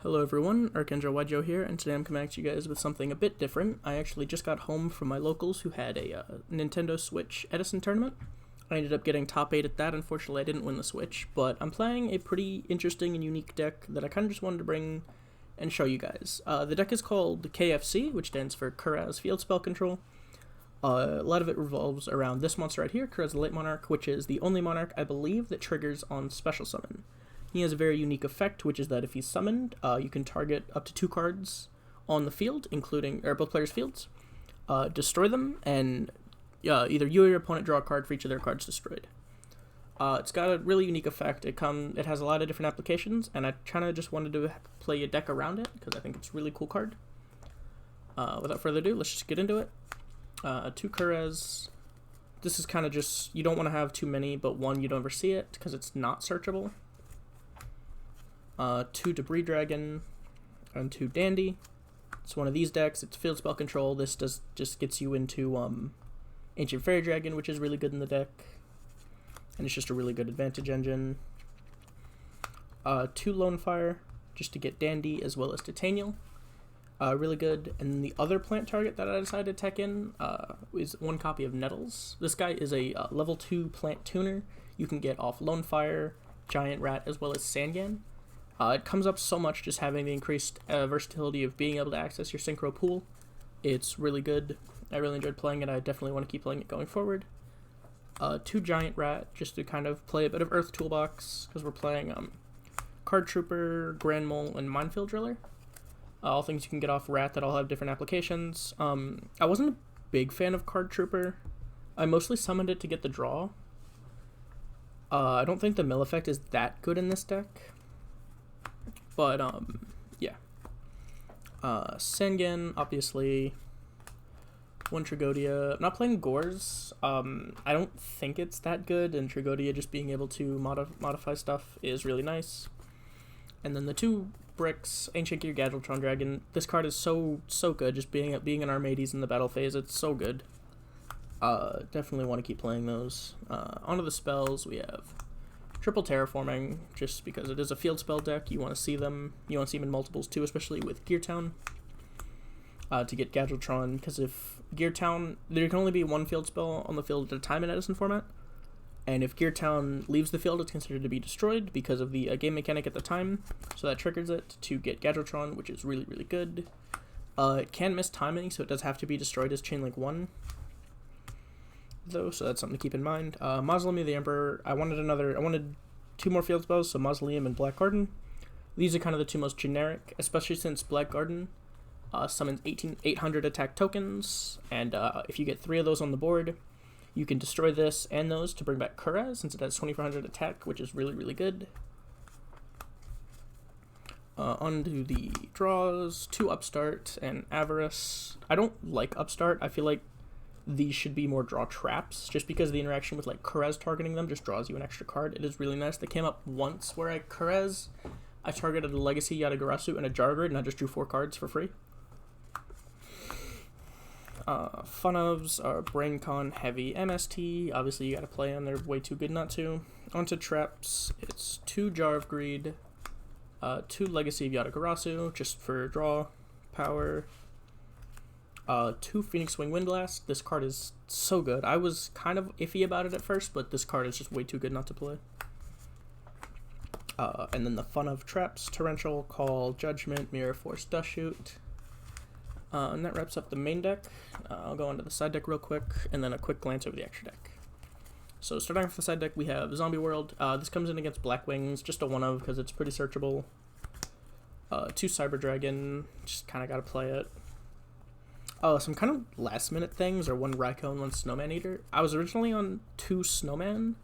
Hello everyone, Yugioh here, and today I'm coming at you guys with something a bit different. I actually just got home from my locals who had a Nintendo Switch Edison tournament. I ended up getting top 8 at that. Unfortunately, I didn't win the Switch, but I'm playing a pretty interesting and unique deck that I kind of just wanted to bring and show you guys. The deck is called KFC, which stands for Kuraz Field Spell Control. A lot of it revolves around this monster right here, Kuraz the Late Monarch, which is the only monarch, I believe, that triggers on Special Summon. He has a very unique effect, which is that if he's summoned, you can target up to 2 cards on the field, including both players' fields, destroy them, and either you or your opponent draw a card for each of their cards destroyed. It's got a really unique effect. It has a lot of different applications, and I kind of just wanted to play a deck around it because I think it's a really cool card. Without further ado, let's just get into it. 2 Kuraz. This is kind of just, you don't want to have too many, but 1 you don't ever see it because it's not searchable. 2 Debris Dragon, and 2 Dandy. It's one of these decks. It's field spell control. This just gets you into Ancient Fairy Dragon, which is really good in the deck, and it's just a really good advantage engine. 2 Lone Fire, just to get Dandy as well as Titanial. Really good. And the other plant target that I decided to tech in is 1 copy of Nettles. This guy is a level 2 plant tuner. You can get off Lone Fire, Giant Rat, as well as Sangan. It comes up so much just having the increased versatility of being able to access your Synchro pool. It's really good. I really enjoyed playing it. I definitely want to keep playing it going forward. 2 Giant Rat, just to kind of play a bit of Earth Toolbox, because we're playing Card Trooper, Grand Mole, and Minefield Driller. All things you can get off Rat that all have different applications. I wasn't a big fan of Card Trooper. I mostly summoned it to get the draw. I don't think the mill effect is that good in this deck. But, yeah. Sangan, obviously. 1 Trigodia. I'm not playing Gores. I don't think it's that good, and Trigodia just being able to modify stuff is really nice. And then the 2 bricks, Ancient Gear Gadgetron Dragon. This card is so good, just being an Armades in the battle phase. It's so good. Definitely want to keep playing those. Onto the spells, we have Triple Terraforming, just because it is a field spell deck. You want to see them. You want to see them in multiples too, especially with Gear Town. To get Gadgetron, because if Gear Town, there can only be 1 field spell on the field at a time in Edison format. And if Gear Town leaves the field, it's considered to be destroyed because of the game mechanic at the time. So that triggers it to get Gadgetron, which is really, really good. It can miss timing, so it does have to be destroyed as Chainlink 1. Though, so that's something to keep in mind. Mausoleum of the Emperor, I wanted 2 more field spells, so Mausoleum and Black Garden. These are kind of the 2 most generic, especially since Black Garden summons 800 attack tokens, and if you get 3 of those on the board, you can destroy this and those to bring back Kuraz, since it has 2400 attack, which is really, really good. Onto the draws, 2 Upstart and Avarice. I don't like Upstart. I feel like these should be more draw traps, just because the interaction with like Kuraz targeting them just draws you an extra card. It is really nice. They came up once where I targeted a Legacy Yatagarasu and a Jargrid, and I just drew 4 cards for free. Fun ofs are Braincon, Heavy, MST. Obviously you gotta play them, they're way too good not to. Onto traps, it's 2 Jar of Greed, 2 Legacy of Yatagarasu, just for draw, power. 2 Phoenix Wing Windblast. This card is so good. I was kind of iffy about it at first, but this card is just way too good not to play. And then the fun of traps, Torrential, Call, Judgment, Mirror Force, Dust Shoot. And that wraps up the main deck. I'll go onto the side deck real quick, and then a quick glance over the extra deck. So starting off the side deck, we have Zombie World. This comes in against Black Wings, just a 1 of because it's pretty searchable. 2 Cyber Dragon, just kind of got to play it. Some kind of last minute things are 1 Raikou and 1 Snowman Eater. I was originally on 2 Snowman,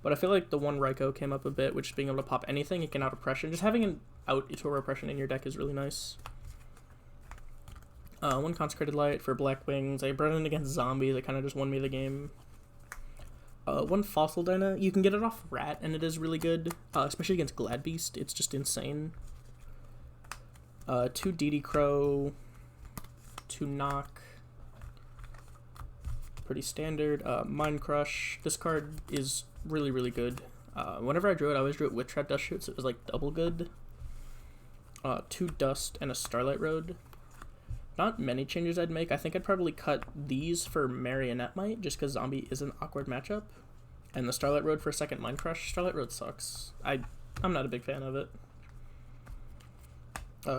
but I feel like the 1 Raikou came up a bit, which is being able to pop anything. It can out oppression. Just having an out to repression in your deck is really nice. 1 Consecrated Light for Black Wings. I brought it in against zombies. It kind of just won me the game. 1 Fossil Dyna. You can get it off Rat, and it is really good, especially against Gladbeast. It's just insane. 2 DD Crow. 2 Knock. Pretty standard. Mind Crush. This card is really, really good. Whenever I drew it, I always drew it with Trap Dust Shoot, so it was like double good. 2 Dust, and a Starlight Road. Not many changes I'd make. I think I'd probably cut these for Marionette Might, just because Zombie is an awkward matchup. And the Starlight Road for second Mind Crush. Starlight Road sucks. I'm not a big fan of it.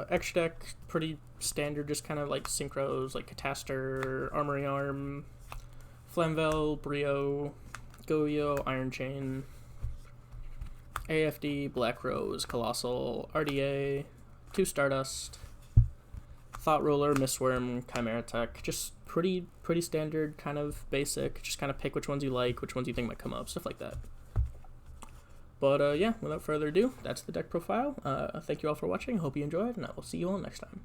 Extra deck, pretty standard, just kind of like synchros, like Cataster, Armory Arm, Flamvel, Brio, Goyo, Iron Chain, AFD, Black Rose, Colossal, RDA, 2 Stardust, Thought Roller, Mistworm, Chimera Tech. Just pretty standard, kind of basic. Just kind of pick which ones you like, which ones you think might come up, stuff like that. But yeah, without further ado, that's the deck profile. Thank you all for watching. Hope you enjoyed, and I will see you all next time.